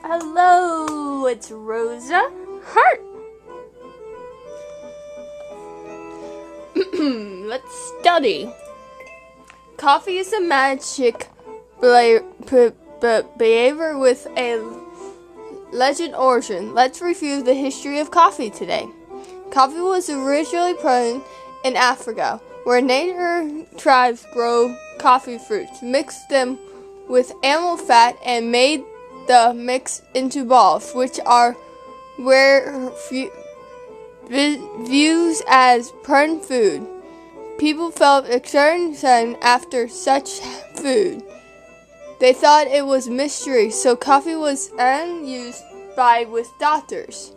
Hello, it's Rosa Hart. Let's study. Coffee is a magic behavior with a legend origin. Let's review the history of coffee today. Coffee was originally grown in Africa, where native tribes grow coffee fruits, mixed them with animal fat, and made the mix into balls, which are views as pern food. People felt excited after such food. They thought it was mystery, so coffee was used with doctors.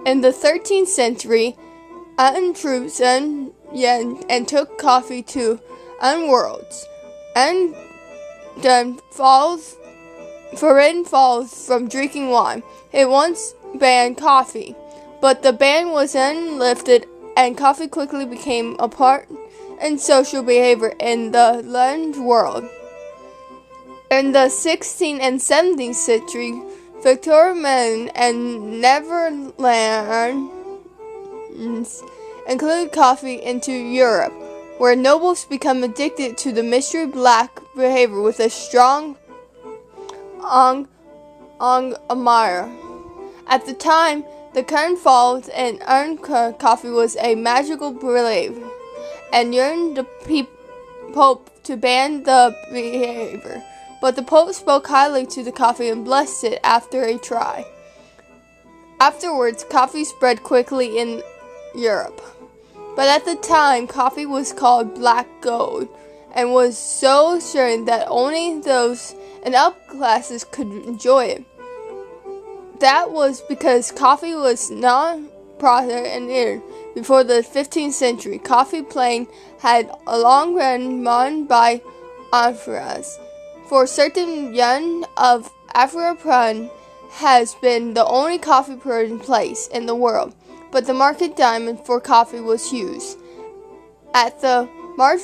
In the 13th century, troops and took coffee to worlds, and then forbidden falls from drinking wine. It once banned coffee, but the ban was then lifted, and coffee quickly became a part in social behavior in the learned world. In the 16th and 17th century, Victorian and Netherlands included coffee into Europe, where nobles become addicted to the mystery black behavior with a strong admire. At the time, the current falls and earned coffee was a magical belief, and yearned the Pope to ban the behavior. But the Pope spoke highly to the coffee and blessed it after a try. Afterwards, coffee spread quickly in Europe. But at the time, coffee was called black gold, and was so certain that only those in upper classes could enjoy it. That was because coffee was not popular in Iran. Before the 15th century, coffee plain had a long run run by Afras. For certain young of Africa has been the only coffee producing place in the world, but the market diamond for coffee was used. At the March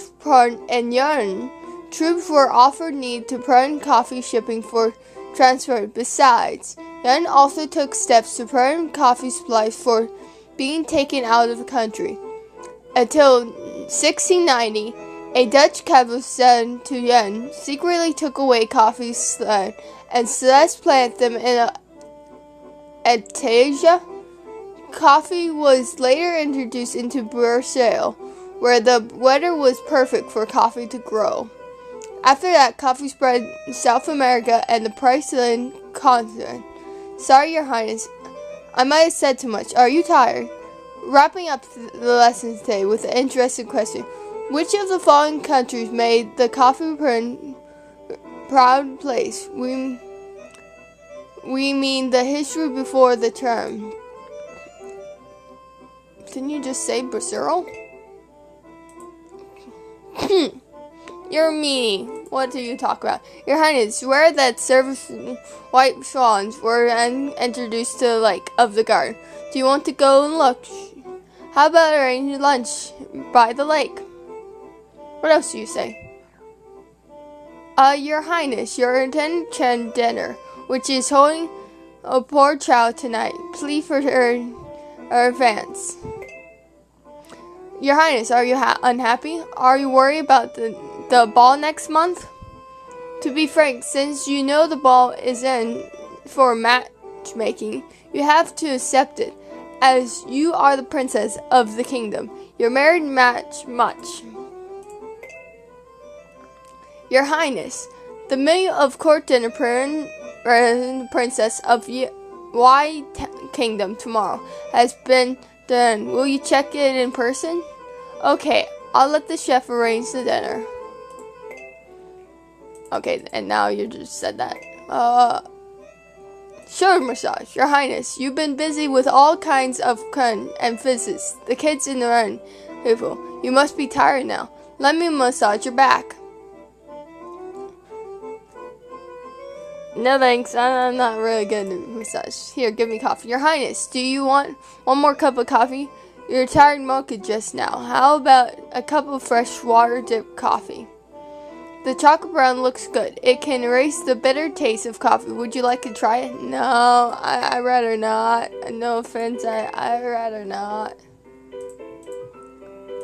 and Yarn, troops were offered need to prevent coffee shipping for transport. Besides, Yarn also took steps to prevent coffee supplies for being taken out of the country. Until 1690, a Dutch cavalry sent to Yen secretly took away coffee sled and planted them in Asia. Coffee was later introduced into Brazil, where the weather was perfect for coffee to grow. After that, coffee spread in South America and the Pacific continent. Sorry, Your Highness, I might have said too much. Are you tired? Wrapping up the lesson today with an interesting question. Which of the following countries made the coffee proud place? We mean the history before the term. Didn't you just say Brazil? You're meanie. What do you talk about? Your Highness, swear that service white swans were introduced to the lake of the garden. Do you want to go and look? How about arranging lunch by the lake? What else do you say? Your Highness, your intended dinner, which is holding a poor child tonight. Please for her advance. Your Highness, are you unhappy? Are you worried about the ball next month? To be frank, since you know the ball is in for matchmaking, you have to accept it, as you are the princess of the kingdom. Your married match much. Your Highness, the menu of court dinner princess of Y Kingdom tomorrow has been done. Will you check it in person? Okay, I'll let the chef arrange the dinner. Okay, and now you just said that. Sure, massage. Your Highness, you've been busy with all kinds of fun and physics. The kids in the run, people. You must be tired now. Let me massage your back. No thanks, I'm not really good at massage. Here, give me coffee. Your Highness, do you want one more cup of coffee? You're tired mocha just now. How about a cup of fresh water dipped coffee? The chocolate brown looks good. It can erase the bitter taste of coffee. Would you like to try it? No, I'd rather not. No offense, I'd rather not.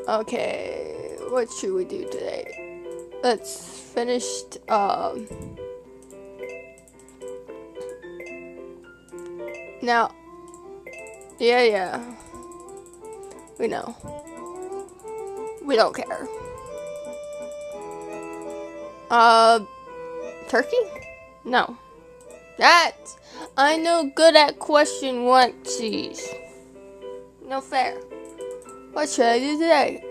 Okay, what should we do today? Let's finish, now, yeah, we know. We don't care. Turkey? No. I'm no good at question one, jeez. No fair. What should I do today?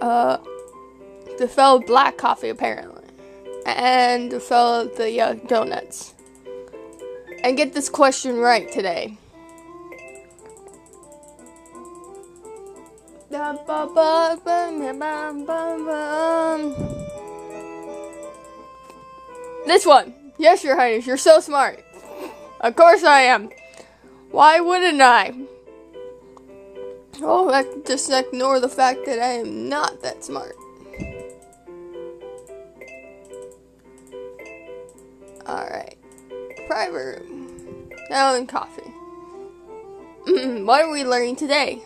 The fellow black coffee, apparently. And the fellow the donuts. And get this question right today. This one. Yes, Your Highness, you're so smart. Of course I am. Why wouldn't I? Oh, I can just ignore the fact that I am not that smart. Alright. Private room. Now in coffee. What are we learning today?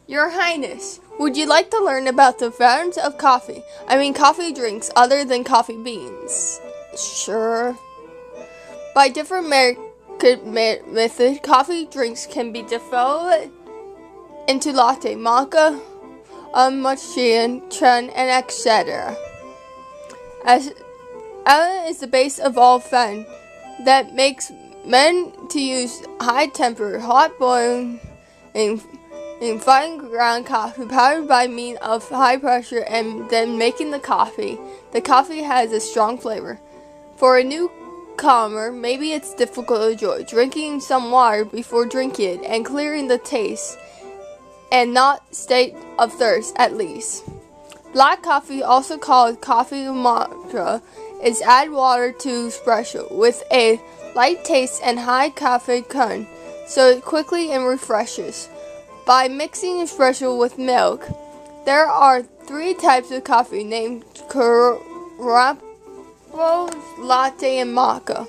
Your Highness, would you like to learn about the fountains of coffee? I mean coffee drinks other than coffee beans. Sure. By different method, coffee drinks can be developed into latte, mocha, mochi, chun, and etc. As is the base of all fountain that makes men to use high temper, hot boiling, and fine ground coffee powered by means of high pressure and then making the coffee. The coffee has a strong flavor. For a newcomer, maybe it's difficult to enjoy drinking some water before drinking it and clearing the taste and not state of thirst at least. Black coffee, also called coffee mocha, is add water to espresso with a light taste and high caffeine content, so it quickly and refreshes. By mixing espresso with milk, there are 3 types of coffee named Carappo, latte, and mocha.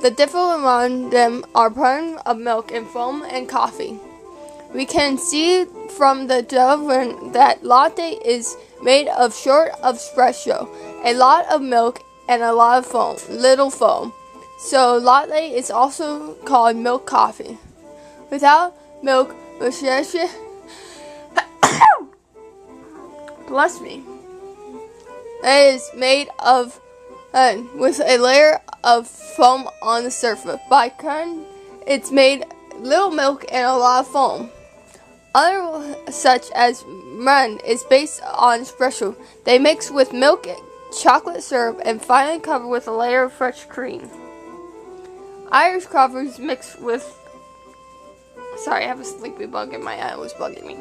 The difference among them are part of milk and foam and coffee. We can see from the development that latte is made of short of espresso, a lot of milk, and a lot of foam, little foam. So latte is also called milk coffee. Without milk, bless me. It is made of with a layer of foam on the surface. By curd, it's made little milk and a lot of foam. Other such as meringue is based on espresso. They mix with milk, chocolate syrup, and finally covered with a layer of fresh cream. Irish coffee is mixed with. Sorry, I have a sleepy bug in my eye. It was bugging me.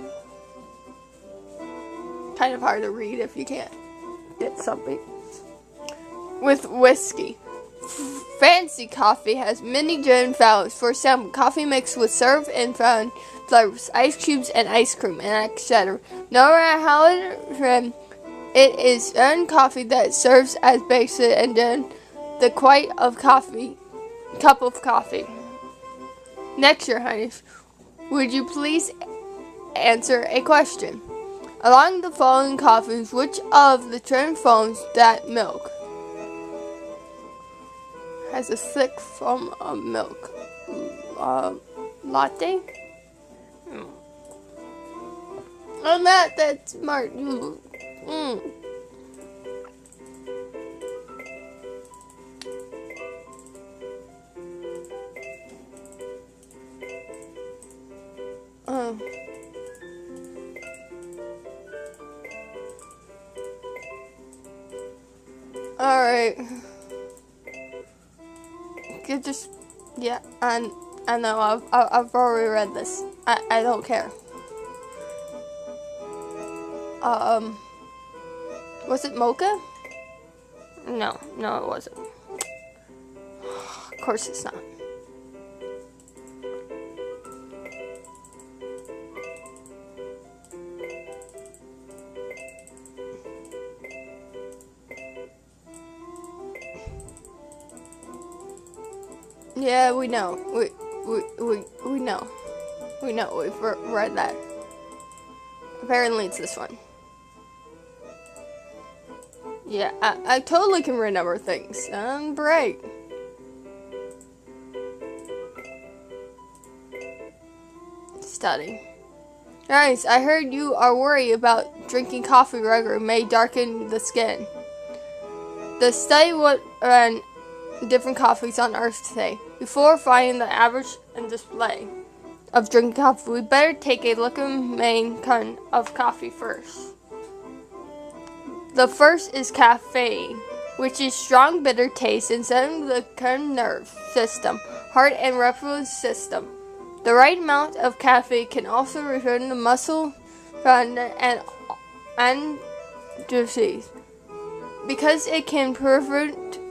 Kind of hard to read if you can't get something. With whiskey. Fancy coffee has many different flavors. For example, coffee mixed with syrup and fountain flavors, ice cubes and ice cream, and etc. No matter how it is earned coffee that serves as basic and then the quite of coffee, cup of coffee. Next, Your Highness, would you please answer a question? Along the following coffees, which of the trend foams that milk has a thick foam of milk? Latte? I'm not that smart. Alright. You just, yeah, I know, I've already read this. I don't care. Was it mocha? No, it wasn't. Of course it's not. Yeah, we know. We know. We know. We've read that. Apparently it's this one. Yeah, I totally can remember things. I'm great. Study. Guys, I heard you are worried about drinking coffee regularly may darken the skin. The study what ran different coffees on Earth today. Before finding the average and display of drinking coffee, we better take a look at the main kind of coffee first. The first is caffeine, which is strong bitter taste inside of the nerve system, heart and respiratory system. The right amount of caffeine can also return the muscle and disease because it can prevent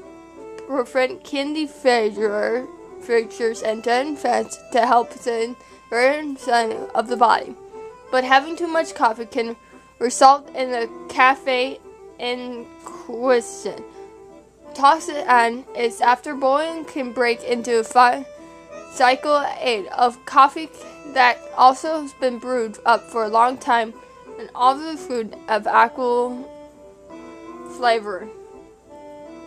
kidney fractures and turn fats to help the burn of the body. But having too much coffee can result in a caffeine inquisition. Toxin is after boiling can break into a cycle 8 of coffee that also has been brewed up for a long time and all the food of alcohol flavor.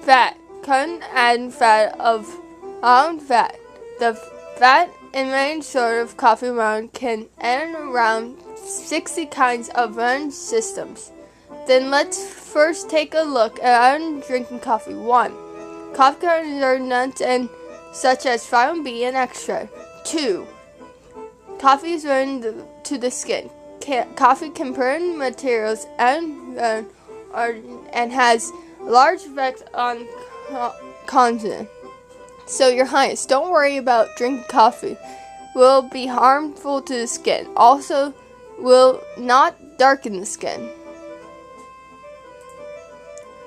Fat. Can add fat of fat. The fat in main sort of coffee round can add around 60 kinds of burn systems. Then let's first take a look at drinking coffee. 1. Coffee contains nuts and such as vitamin B and extract. 2. Coffee is burned to the skin. Coffee can burn materials and has large effect on content. So, Your Highness, don't worry about drinking coffee. Will be harmful to the skin. Also, will not darken the skin.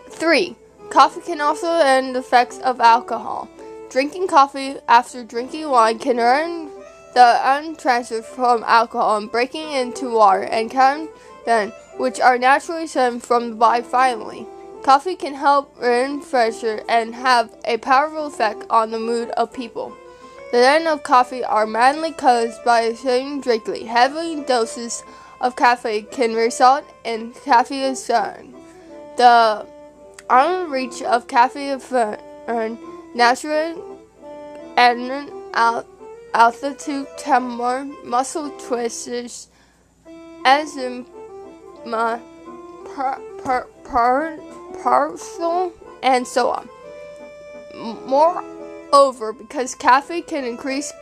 3. Coffee can also end the effects of alcohol. Drinking coffee after drinking wine can earn the transfer from alcohol and breaking into water and content, which are naturally sent from the body finally. Coffee can help burn pressure and have a powerful effect on the mood of people. The end of coffee are mainly caused by certain drinking. Heavy doses of caffeine can result in caffeine. The reach of caffeine natural and altitude tremor, muscle twisters, asthma, partial, and so on. Moreover, because caffeine can increase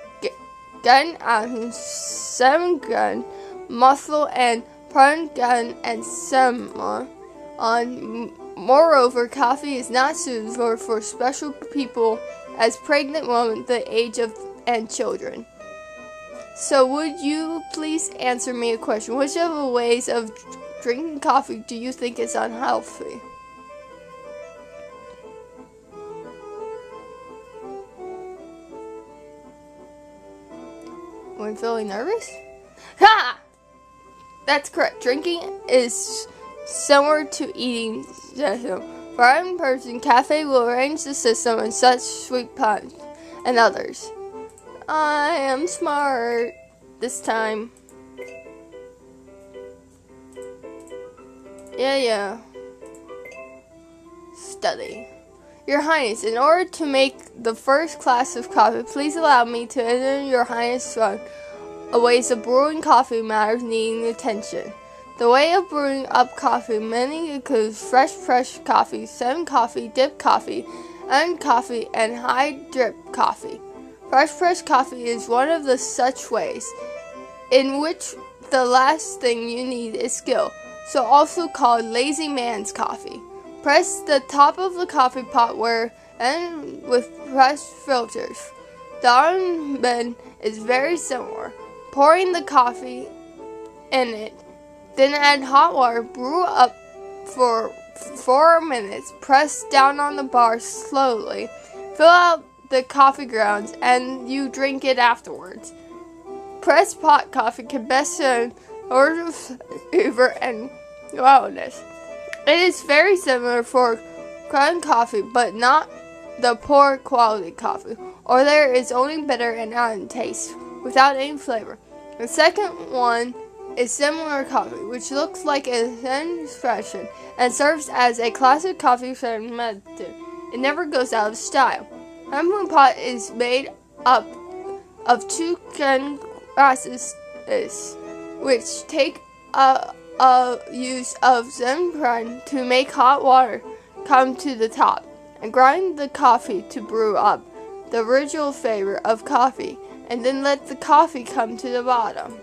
gun and seven gun, muscle and burn gun and similar on. Moreover, coffee is not suitable for special people as pregnant women, the age of and children. So would you please answer me a question? Which of the ways of drinking coffee do you think is unhealthy? When feeling nervous? Ha! That's correct. Drinking is similar to eating. For one person, caffeine will arrange the system in such sweet punch and others. I am smart this time. Yeah. Study. Your Highness, in order to make the first class of coffee, please allow me to enter Your Highness' ways of brewing coffee matters needing attention. The way of brewing up coffee mainly includes fresh coffee, stem coffee, dip coffee, and coffee, and high drip coffee. Fresh coffee is one of the such ways, in which the last thing you need is skill, so also called lazy man's coffee. Press the top of the coffee pot and with pressed filters. The arrangement is very similar. Pouring the coffee in it, then add hot water, brew up for 4 minutes, press down on the bar slowly, fill out the coffee grounds, and you drink it afterwards. Pressed pot coffee can best serve order flavor and wellness. It is very similar for ground coffee, but not the poor quality coffee. or there is only bitter and not taste, without any flavor. The second one is similar coffee, which looks like a thin expression and serves as a classic coffee serving method. It never goes out of style. Honeymoon pot is made up of 2 grasses, which take a use of zen brine to make hot water come to the top, and grind the coffee to brew up the original flavor of coffee, and then let the coffee come to the bottom.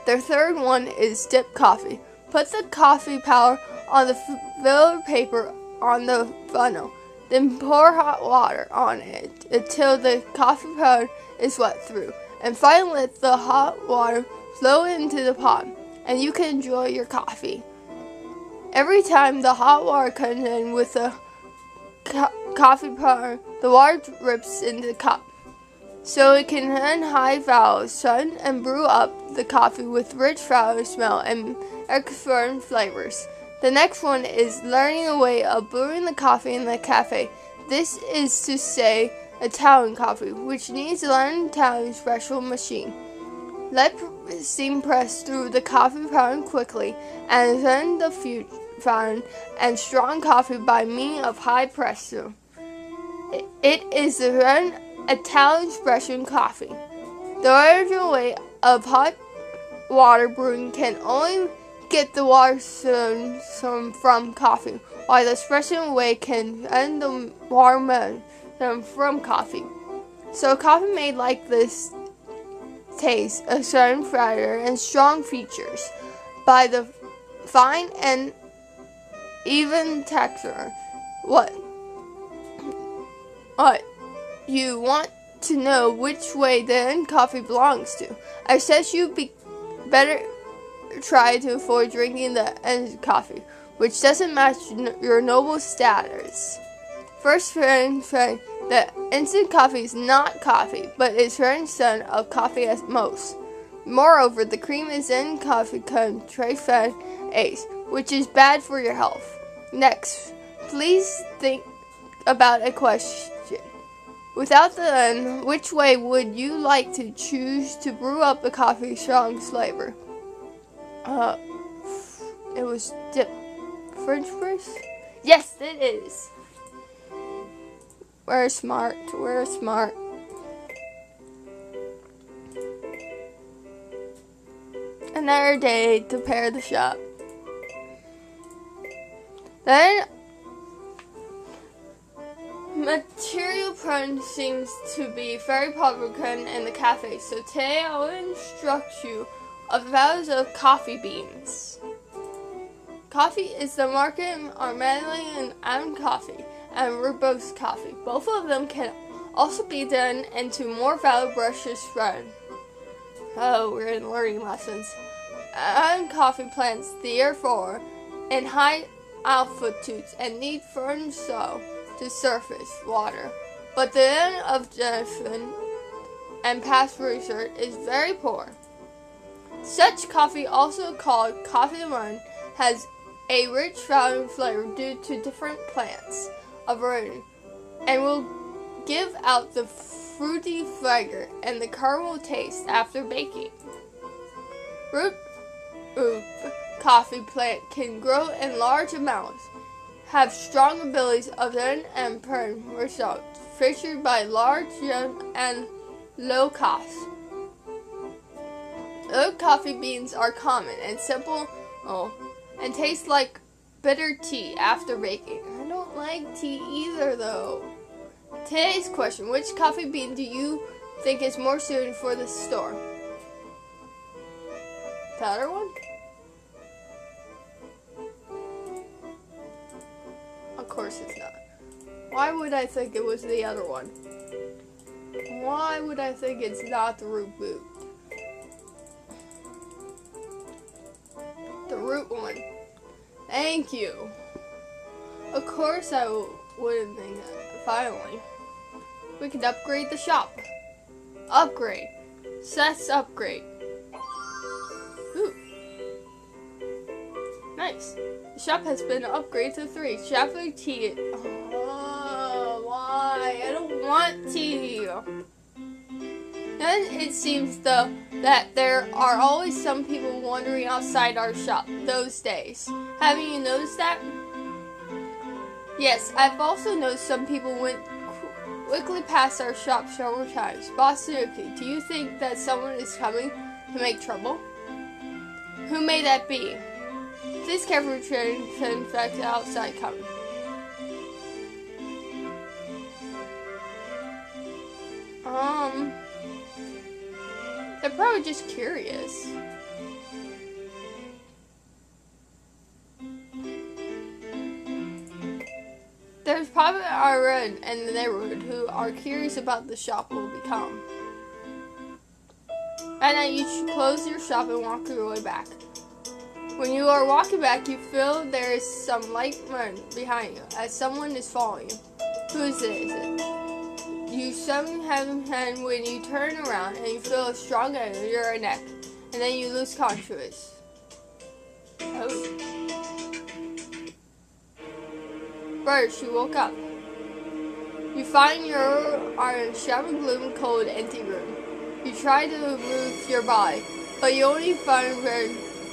The third one is dip coffee. Put the coffee powder on the filler paper on the funnel, then pour hot water on it until the coffee powder is wet through, and finally let the hot water flow into the pot, and you can enjoy your coffee. Every time the hot water comes in with the coffee powder, the water drips into the cup, so it can run high valve sun and brew up the coffee with rich flower smell and excellent flavors. The next one is learning a way of brewing the coffee in the cafe. This is to say Italian coffee, which needs to learn Italian special machine. Let steam press through the coffee powder quickly, and then the fine and strong coffee by means of high pressure. It is the run Italian special coffee. The original way of hot water brewing can only get the water from coffee, while the espresso way can end the water from coffee. So coffee made like this tastes a certain flavor and strong features by the fine and even texture. What you want to know which way the end coffee belongs to. I says you better try to avoid drinking the end coffee, which doesn't match your noble status. First friend, that instant coffee is not coffee, but is very son of coffee at most. Moreover, the cream is in coffee concentrate ace, which is bad for your health. Next, please think about a question. Without the N, which way would you like to choose to brew up the coffee strong flavor? It was dip French press? Yes, it is. We're smart. We're smart. Another day to pair the shop. Then material prone seems to be very popular in the cafe, so today I will instruct you of the values of coffee beans. Coffee is the market are mainly in coffee and rooibos coffee. Both of them can also be done into more value brushes spread. Oh, we're in learning lessons. Coffee plants therefore in high altitudes and need firm soil to surface water, but the end of generation and past research is very poor. Such coffee, also called coffee lemon, has a rich flowery flavor due to different plants of origin, and will give out the fruity flavor and the caramel taste after baking. Root coffee plant can grow in large amounts, have strong abilities of then and perm results, featured by large young and low cost. Oat coffee beans are common and simple and taste like bitter tea after baking. I don't like tea either though. Today's question, which coffee bean do you think is more suited for the store? The other one? Of course it's not. Why would I think it was the other one? Why would I think it's not the root boot? The root one. Thank you. Of course I wouldn't think that. Finally. We can upgrade the shop. Upgrade. Let's upgrade. Ooh. Nice. The shop has been upgraded to 3. Chocolate tea. Oh, why? Why? I don't want to. Then it seems, though, that there are always some people wandering outside our shop those days. Haven't you noticed that? Yes, I've also noticed some people went quickly past our shop several times. Pastry, do you think that someone is coming to make trouble? Who may that be? Please carefully tread in fact outside coming. They're probably just curious. There's probably everyone in the neighborhood who are curious about the shop will become. And then you should close your shop and walk your way back. When you are walking back, you feel there is some light wind behind you, as someone is following you. Who is it? You suddenly have a hand when you turn around and you feel a strong hand on your neck, and then you lose consciousness. Oh. First, you woke up. You find you are in a shabby, gloom, cold, empty room. You try to move your body, but you only find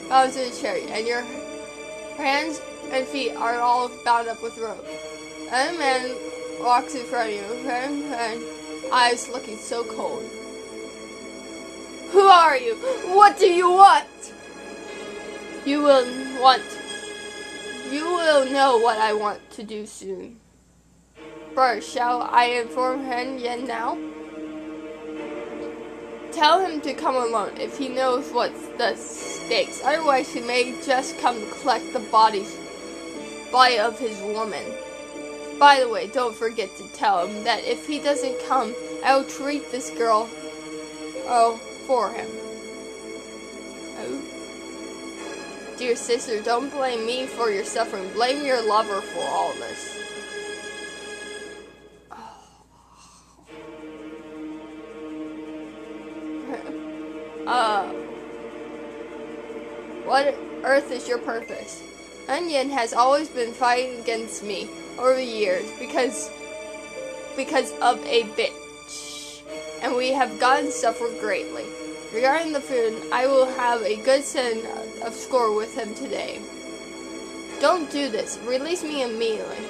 bounds in a chair, and your hands and feet are all bound up with rope. And a man walks in front of you, and eyes looking so cold. Who are you? What do you want? You will know what I want to do soon. First, shall I inform Hen Yen now? Tell him to come alone if he knows what's the stakes. Otherwise, he may just come to collect the body of his woman. By the way, don't forget to tell him that if he doesn't come, I will treat this girl for him. Oh. Dear sister, don't blame me for your suffering. Blame your lover for all this. What earth is your purpose? Onion has always been fighting against me over the years because of a bitch, and we have gotten suffered greatly. Regarding the food, I will have a good set of score with him today. Don't do this. Release me immediately.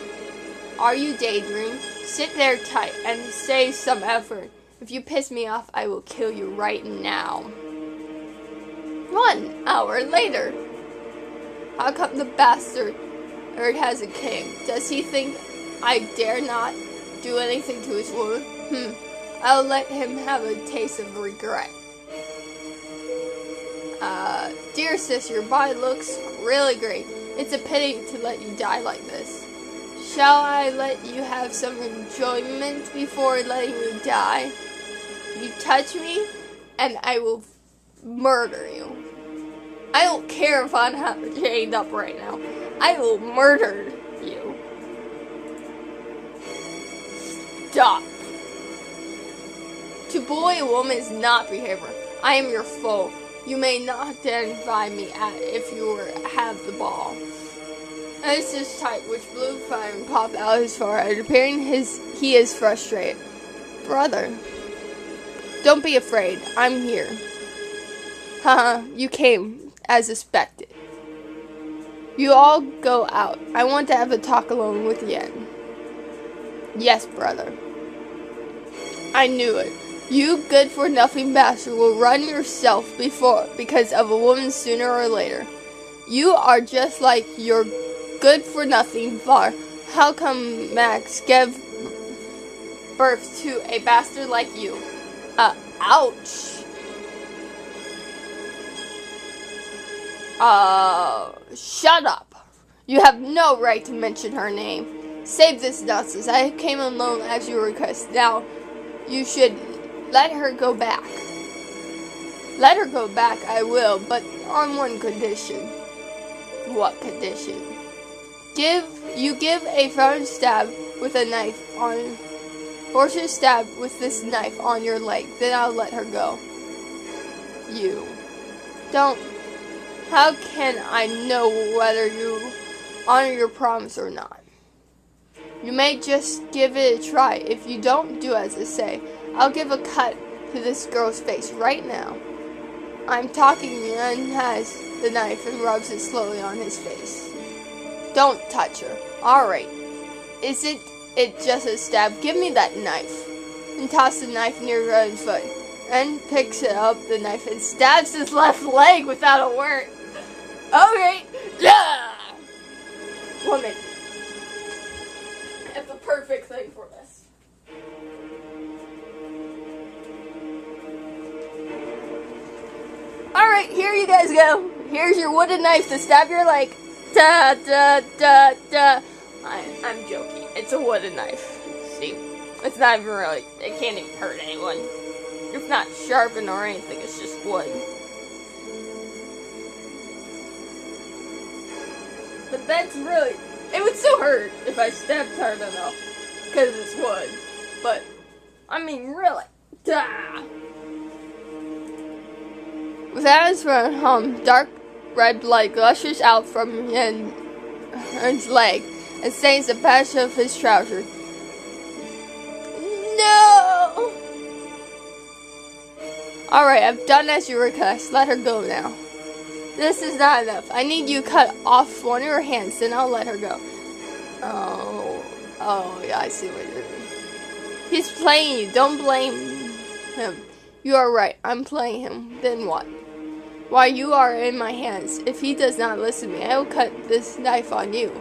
Are you daydreaming? Sit there tight and save some effort. If you piss me off, I will kill you right now. 1 hour later. How come the bastard hasn't came? Does he think I dare not do anything to his woman? I'll let him have a taste of regret. Dear sis, your body looks really great. It's a pity to let you die like this. Shall I let you have some enjoyment before letting you die? You touch me, and I will murder you. I don't care if I'm chained up right now. I will murder you. Stop. To bully a woman is not behavior. I am your foe. You may not identify me if you have the ball. And it's this tight, which blue fire and popped out his forehead, appearing he is frustrated. Brother, don't be afraid. I'm here. Haha, you came as expected. You all go out. I want to have a talk alone with Yen. Yes, brother. I knew it. You good-for-nothing bastard will run yourself because of a woman sooner or later. You are just like your good-for-nothing father. How come Max gave birth to a bastard like you? Ouch. Shut up. You have no right to mention her name. Save this nonsense. I came alone as you request. Now, you should let her go back. Let her go back, I will, but on one condition. What condition? You give a first stab with a knife on, or should stab with this knife on your leg, then I'll let her go. You. Don't. How can I know whether you honor your promise or not? You may just give it a try. If you don't do as I say, I'll give a cut to this girl's face right now. I'm talking and has the knife and rubs it slowly on his face. Don't touch her. Alright. Isn't it just a stab? Give me that knife. And toss the knife near Ryan's foot. And picks up the knife and stabs his left leg without a word. Alright. Yeah! Woman. That's the perfect thing for this. Alright, here you guys go. Here's your wooden knife to stab your leg. Da da da da. I'm joking. It's a wooden knife. See? It's not even really, it can't even hurt anyone. It's not sharpened or anything, it's just wood. But that's really, it would still hurt if I stabbed hard enough. Because it's wood. But, I mean, really. Duh. Without his home, dark red blood gushes out from his leg and stains the patch of his trouser. No! Alright, I've done as you request. Let her go now. This is not enough. I need you cut off one of her hands, then I'll let her go. Oh, yeah, I see what you're doing. He's playing you. Don't blame him. You are right. I'm playing him. Then what? Why, you are in my hands. If he does not listen to me, I will cut this knife on you.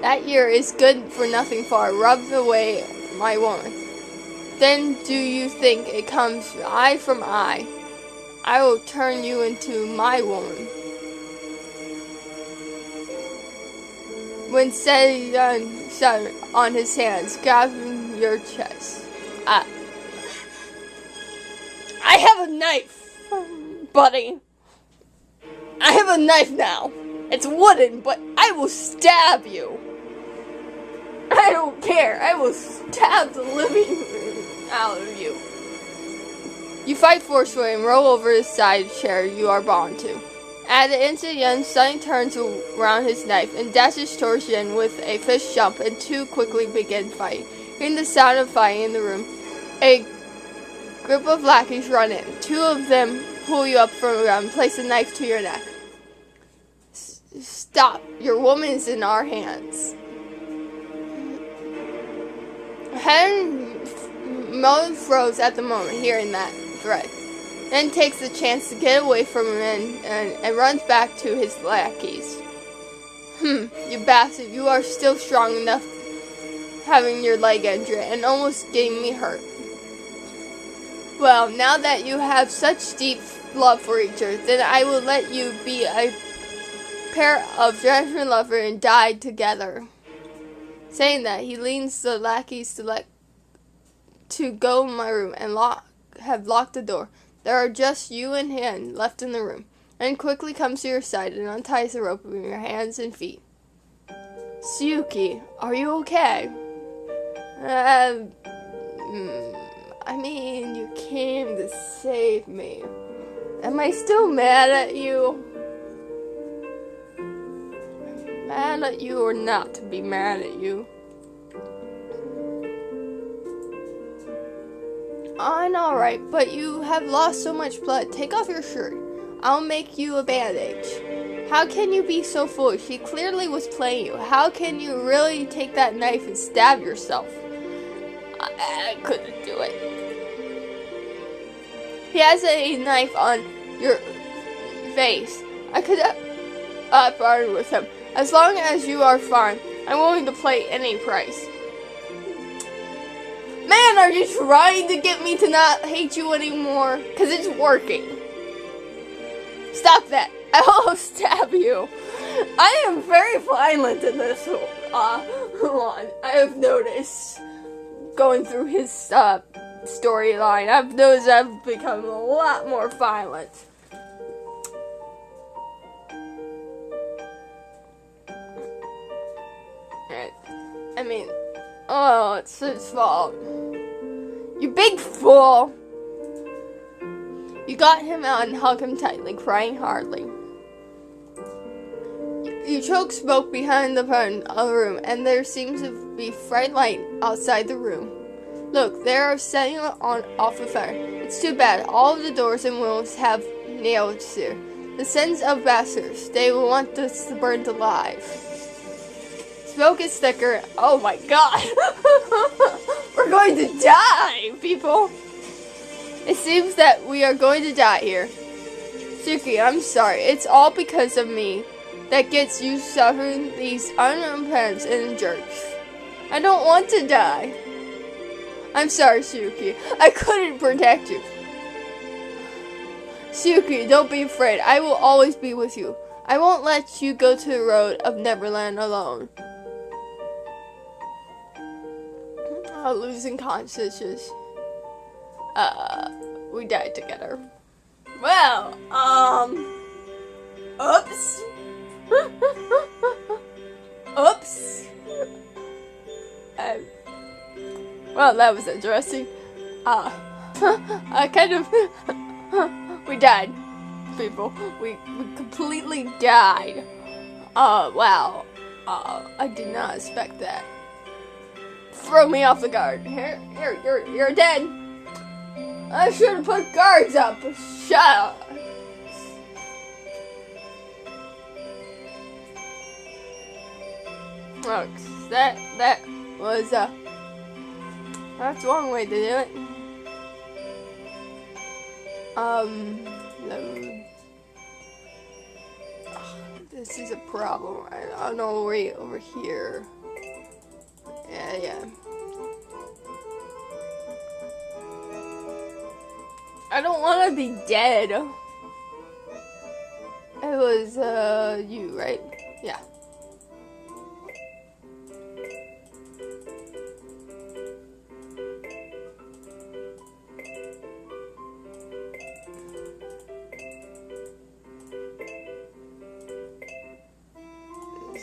That ear is good for nothing far. Rub away my woman. Then do you think it comes eye from eye? I will turn you into my woman. When said on his hands, grab your chest. I have a knife, buddy. I have a knife now. It's wooden, but I will stab you. I don't care. I will stab the living out of you. You fight forcefully and roll over the side chair you are bound to. At the instant, Yen suddenly turns around his knife and dashes towards Yen with a fish jump, and two quickly begin fighting. Hearing the sound of fighting in the room, a group of lackeys run in. Two of them pull you up from the ground and place a knife to your neck. Stop. Your woman is in our hands. Hen froze at the moment, hearing that threat. Then takes the chance to get away from him and runs back to his lackeys. You bastard, you are still strong enough having your leg injured and almost getting me hurt. Well, now that you have such deep love for each other, then I will let you be a pair of genuine lovers and die together. Saying that, he leads the lackeys to go in my room and have locked the door. There are just you and him left in the room, and quickly comes to your side and unties the rope from your hands and feet. Suki, are you okay? I mean, you came to save me. Am I still mad at you? Mad at you or not to be mad at you? I'm alright, but you have lost so much blood. Take off your shirt. I'll make you a bandage. How can you be so foolish? He clearly was playing you. How can you really take that knife and stab yourself? I couldn't do it. He has a knife on your face. I could have bargained with him. As long as you are fine, I'm willing to pay any price. Man, are you trying to get me to not hate you anymore? Because it's working. Stop that. I'll stab you. I am very violent in this one. I have noticed. Going through his storyline, I've noticed I've become a lot more violent. I mean, oh, it's his fault. You big fool! You got him out and hugged him tightly, crying hardly. You choke smoke behind the front of the room, and there seems to be bright light outside the room. Look, they are setting off a fire. It's too bad. All of the doors and windows have nails here. The sons of bastards. They will want us to burn alive. Smoke is thicker. Oh my god. We're going to die, people. It seems that we are going to die here. Suki, I'm sorry. It's all because of me that gets you suffering these unearned parents and jerks. I don't want to die. I'm sorry, Suki. I couldn't protect you. Suki, don't be afraid. I will always be with you. I won't let you go to the road of Neverland alone. Losing consciousness. We died together. Well, oops. Oops. Well, that was interesting. I kind of, we died, people. We completely died. Wow. I did not expect that. Throw me off the guard. Here, you're dead. I should have put guards up. Shut up. Oh, that was that's one way to do it. Load. This is a problem. I don't know, right over here. Yeah. I don't want to be dead. It was, you, right? Yeah.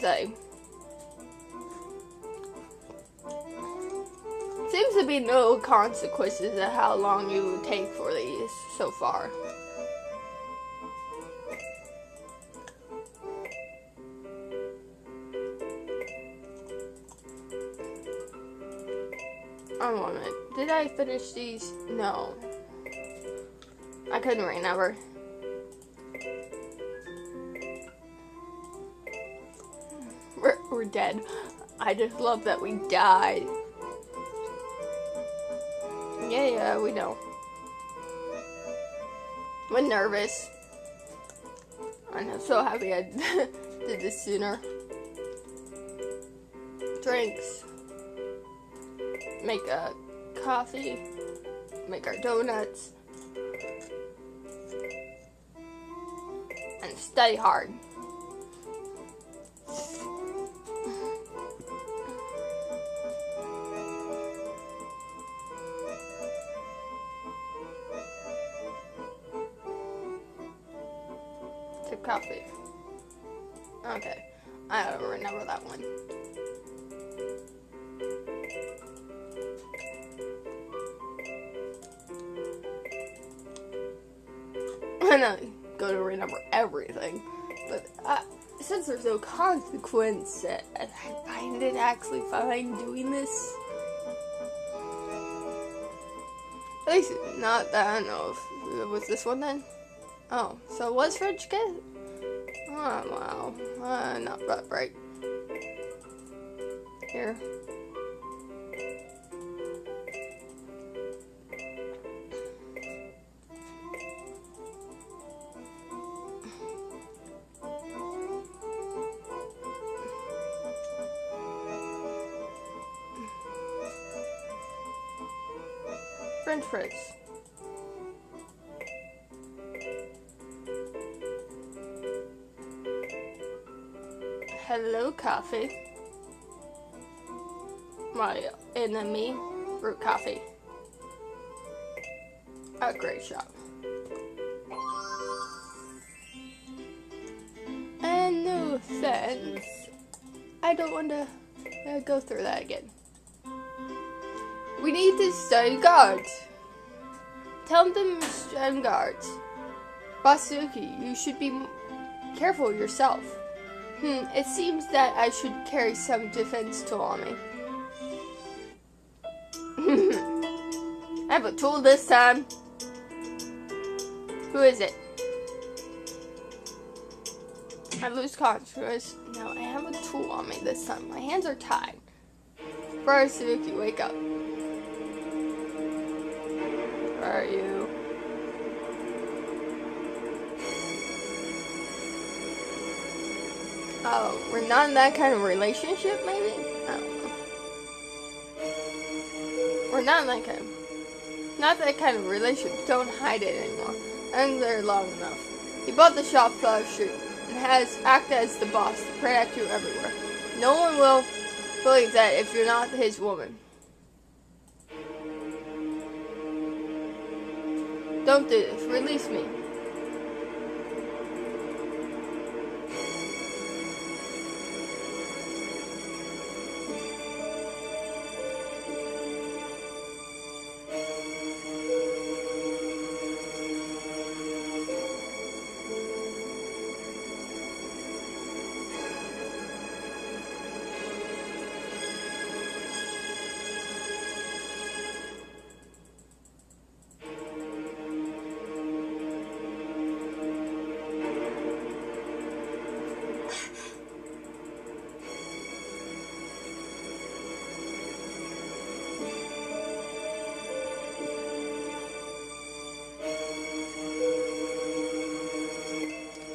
So. Seems to be no consequences of how long you would take for these so far. One moment. Did I finish these? No. I couldn't remember. We're dead. I just love that we died. Yeah, we know. We're nervous. I'm so happy I did this sooner. Drinks. Make a coffee. Make our donuts. And study hard. Coffee. Okay. I don't remember that one. I know, go to remember everything. But since there's no consequence, I find it actually fine doing this. At least not that I know if it was this one then. Oh, so what's French get? Oh, wow. Not that right. Here. French fries. Hello, coffee. My enemy, root coffee. A great shop. And no offense, I don't want to go through that again. We need to study guards. Tell them to study guards. Basuki, you should be careful yourself. It seems that I should carry some defense tool on me. I have a tool this time. Who is it? I lose consciousness. No, I have a tool on me this time. My hands are tied. First, Suki, wake up. Where are you? Oh, we're not in that kind of relationship, maybe? I don't know. We're not in that kind of... Not that kind of relationship. Don't hide it anymore. I've been there long enough. He bought the shop Pastry and has acted as the boss to protect you everywhere. No one will believe that if you're not his woman. Don't do this. Release me.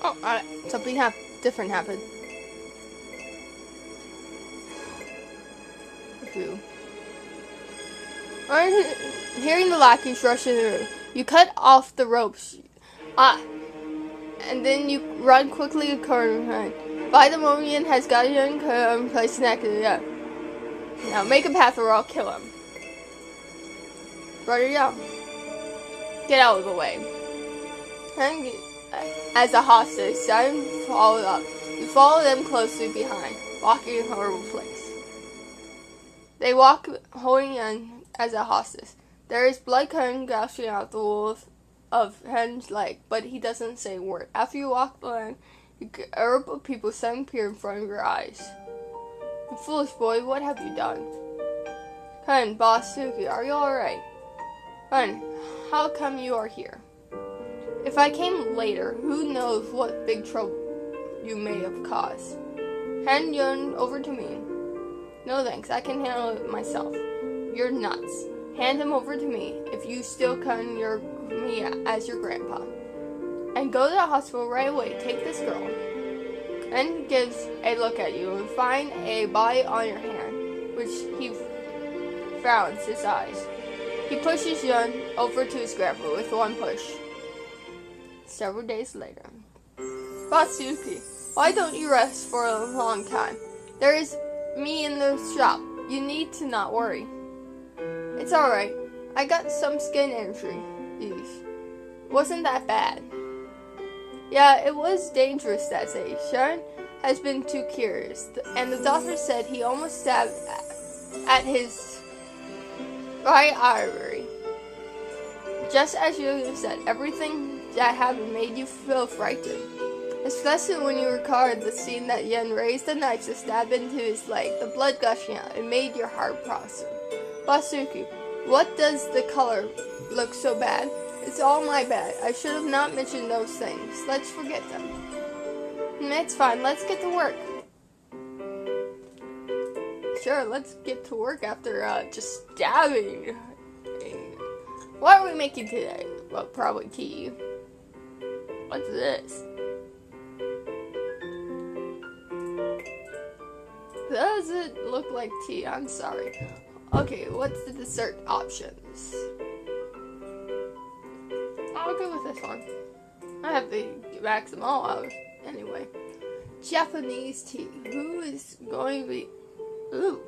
Oh, something different happened. Phew. Hearing the lackeys rush in the room, you cut off the ropes. And then you run quickly to corner. By the moment has got you in place next to you. Now make a path or I'll kill him. Brother Young, get out of the way. And as a hostage, Simon followed up. You follow them closely behind, walking in a horrible place. They walk holding on as a hostage. There is blood gushing out the wolf of Hen's leg, but he doesn't say a word. After you walk the land, a group of people suddenly appear in front of your eyes. You foolish boy, what have you done? Hen, Boss Suki, are you alright? Hen, how come you are here? If I came later, who knows what big trouble you may have caused. Hand Yun over to me. No thanks, I can handle it myself. You're nuts. Hand him over to me if you still count me as your grandpa. And go to the hospital right away. Take this girl. And gives a look at you and find a body on your hand, which he frowns his eyes. He pushes Yun over to his grandpa with one push. Several days later. Batsuki, why don't you rest for a long time? There is me in the shop. You need to not worry. It's alright. I got some skin injuries. Wasn't that bad? Yeah, it was dangerous that day. Sharon has been too curious, and the doctor said he almost stabbed at his right artery. Just as you said, everything that happened made you feel frightened. Especially when you recalled the scene that Yen raised the knife to stab into his leg, the blood gushing out. It made your heart pound. Basuki, what does the color look so bad? It's all my bad. I should have not mentioned those things. Let's forget them. It's fine. Let's get to work. Sure, let's get to work after just stabbing. What are we making today? Well, probably tea. What's this? Does it look like tea? I'm sorry. Okay, what's the dessert options? I'll go with this one. I have to max them all out anyway. Japanese tea. Who is going to be... Ooh.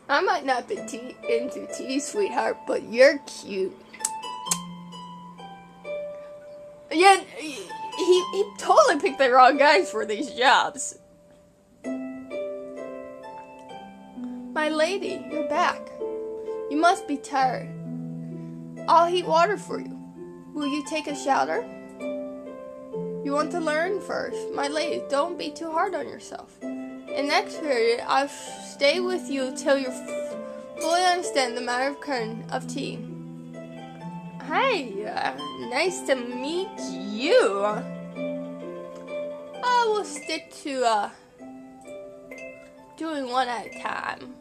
I might not be into tea, sweetheart, but you're cute. Yeah, he totally picked the wrong guys for these jobs. My lady, you're back. You must be tired. I'll heat water for you. Will you take a shower? You want to learn first. My lady, don't be too hard on yourself. In next period, I'll stay with you till you fully understand the matter of current of tea. Hey, nice to meet you. I will stick to doing one at a time.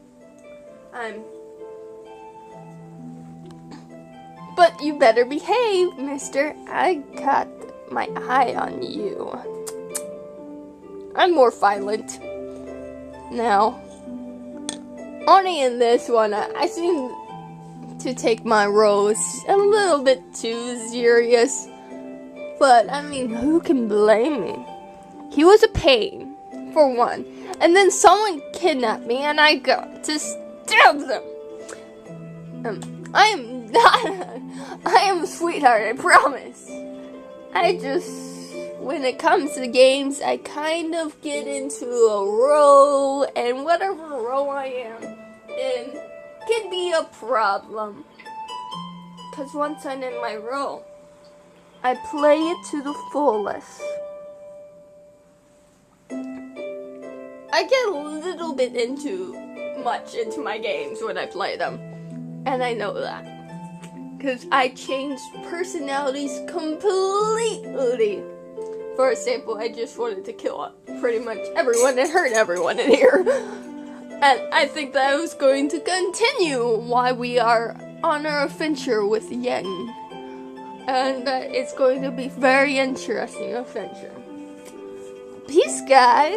But you better behave, mister. I got my eye on you. I'm more violent now. Only in this one, I seem to take my roles a little bit too serious. But, I mean, who can blame me? He was a pain, for one. And then someone kidnapped me and I got to stab them. I am a sweetheart, I promise. When it comes to games, I kind of get into a role, and whatever role I am in can be a problem. Because once I'm in my role, I play it to the fullest. I get a little bit much into my games when I play them, and I know that. Because I changed personalities completely. For example, I just wanted to kill pretty much everyone and hurt everyone in here. And I think that was going to continue while we are on our adventure with Yen. And it's going to be very interesting adventure. Peace, guys!